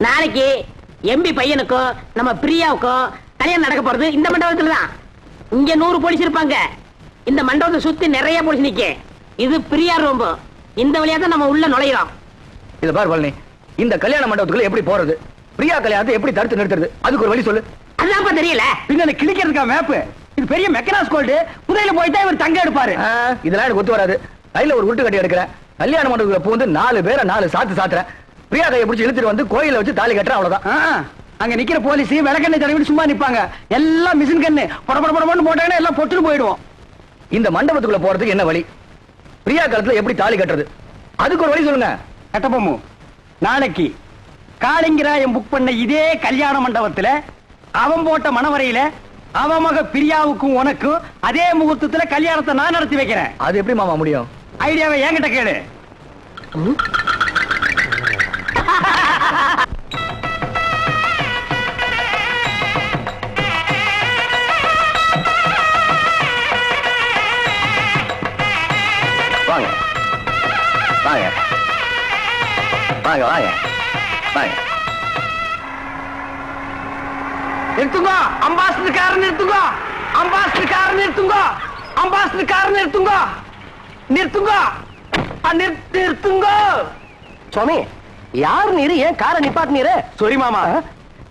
நாளைக்கு எம்பி பையனுக்கும் நம்ம பிரியாவுக்கும் கல்யாணம் நடக்க போறது இந்த மண்டபத்துல தான். இங்க 100 போலீஸ் இருப்பாங்க. இந்த மண்டபத்தை சுத்தி நிறைய போலீஸ் நிக்க. இது பிரியா ரூம். இந்த வழியா தான் நம்ம உள்ள நுழையிறோம். இத பாரு பழனி, இந்த கல்யாண மண்டபத்துக்குள்ள எப்படி போறது, பிரியா கல்யாணத்தை எப்படி தடுத்து நிறுத்துறது, அதுக்கு ஒரு வழி சொல்லு. அதுதான் தெரியல. பின்ன கிளிக்கிறதுக்கா மேப்? இது பெரிய மெக்கனாஸ் கோல்டு. புதையில போயிட்டா இவர் தங்க எடுப்பாரு. இதெல்லாம் எனக்கு ஒத்து வராது. கையில ஒரு உருட்டு கட்டி எடுக்கிறேன். கல்யாண மண்டபத்துக்குள்ள பூந்து 4 பேரை 4 சாத்து சாத்துறேன். பிரியா கையை பிடிச்சி இழுத்துட்டு வந்து கோயில வச்சு தாலி கட்டுறேன். அவ்வளவுதான். அங்க நிக்கிற போலீஸ் விளக்கெண்ணெய் தடவி சும்மா நிப்பாங்க. எல்லாம் மிஷின் கண்ணு படபடன்னு போட்டாங்கன்னா எல்லாம் பொட்டுன்னு போயிடுவோம். இந்த மண்டபத்துக்குள்ள போறதுக்கு என்ன வழி, பிரியா காலத்துல எப்படி தாலி கட்டுறது, அதுக்கு ஒரு வழி சொல்லுங்க. கட்டபொம்மு, நாளைக்கு காளிங்கராயன் புக் பண்ண இதே கல்யாண மண்டபத்துல அவன் போட்ட மணவரையில அவன் மக பிரியாவுக்கும் உனக்கும் அதே முகூர்த்தத்துல கல்யாணத்தை நான் நடத்தி வைக்கிறேன். அது எப்படி மாமா முடியும்? ஐடியாவை என்கிட்ட கேளு. வாங்க வாங்க வாங்க வாங்க வாங்க. நிறுத்துங்க, அம்பாசிடர் கார் நிறுத்துங்க, அம்பாசிடர் கார் நிறுத்துங்க, அம்பாசிடர் கார் நிறுத்துங்க, நிறுத்துங்க, நிறுத்துங்க. சுவாமி, யாரு நீரு, ஏன் காரை நிப்பாட்டு நீரு? சாரி மாமா,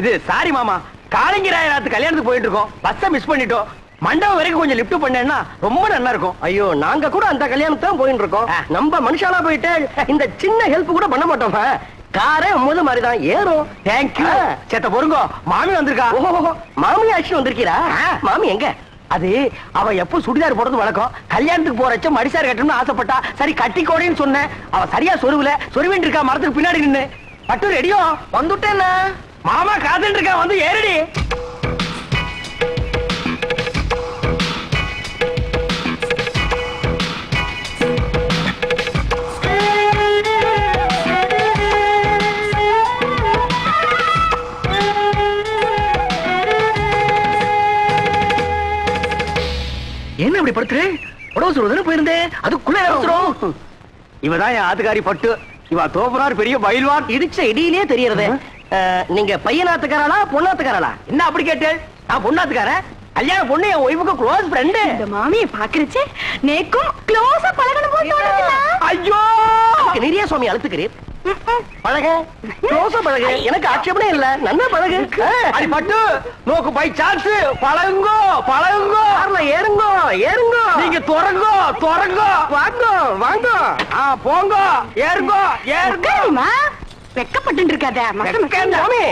இது சாரி மாமா, காளிங்கராயத்து கல்யாணத்துக்கு போயிட்டு இருக்கோம், பஸ்ஸை மிஸ் பண்ணிட்டோம். மண்டபம் வரைக்கும் கொஞ்சம் லிப்ட் பண்ணேன்னா ரொம்ப நல்லா இருக்கும். ஐயோ, நாங்க கூட அந்த கல்யாணத்துக்கு தான் போயிட்டு இருக்கோம். நம்ம மனுஷாலா போயிட்டு இந்த சின்ன ஹெல்ப் கூட பண்ண மாட்டோம். காரே முத மாதிரிதான் ஏறும். தேங்க்யூ. சேத்த பொறுங்க, மாமி வந்திருக்கா. மாமி ஆக்சுவலி வந்திருக்கீரா? மாமி எங்க? அது அவ எப்ப சுடிதார் போடுறது வழக்கம். கல்யாணத்துக்கு போறச்ச மடிசார் கட்டணும்னு ஆசைப்பட்டா. சரி கட்டிக்கோடின்னு சொன்னேன். அவ சரியா சொருவுல சொருவின் இருக்கா மரத்துக்கு பின்னாடி நின்னு. பட்டு ரெடியோ? வந்துட்டேன். மாமா காத்துட்டு இருக்கா, வந்து ஏறடி. என்ன இப்படி படுத்துரு? உடவு சொல்றதுன்னு போயிருந்தேன், அதுக்குள்ள அவசரம். இவதான் என் ஆத்துக்காரி பட்டு. இவ தோப்புறார் பெரிய பயில்வான். இடிச்ச இடியிலே தெரியறது. நீங்க பையனாத்துக்காரா பொண்ணாத்துக்காரா? என்ன அப்படி கேட்டு? நான் பொண்ணாத்துக்காரன். கல்யாண பொண்ணு என் ஒய்ஃபுக்கு க்ளோஸ் ஃப்ரெண்ட். இந்த மாமியை பாக்குறச்சே நேக்கும் க்ளோஸா பழகணும் போல தோணுதுல. ஐயோ, நிறைய சுவாமி அழுத்துக்கிறீர். பழக, க்ளோஸா பழக. எனக்கு ஆட்சேபனே இல்ல, நன்னா பழகு. அடி பட்டு, நோக்கு பை சான்ஸ். பழகுங்கோ பழகுங்கோ. கார்ல ஏறுங்கோ ஏறுங்கோ. நீங்க துறங்கோ துறங்கோ. வாங்க வாங்க. போங்க, ஏறுங்கோ ஏறுங்கோ. வெக்கப்பட்டு இருக்காத. வெக்கம் தானே.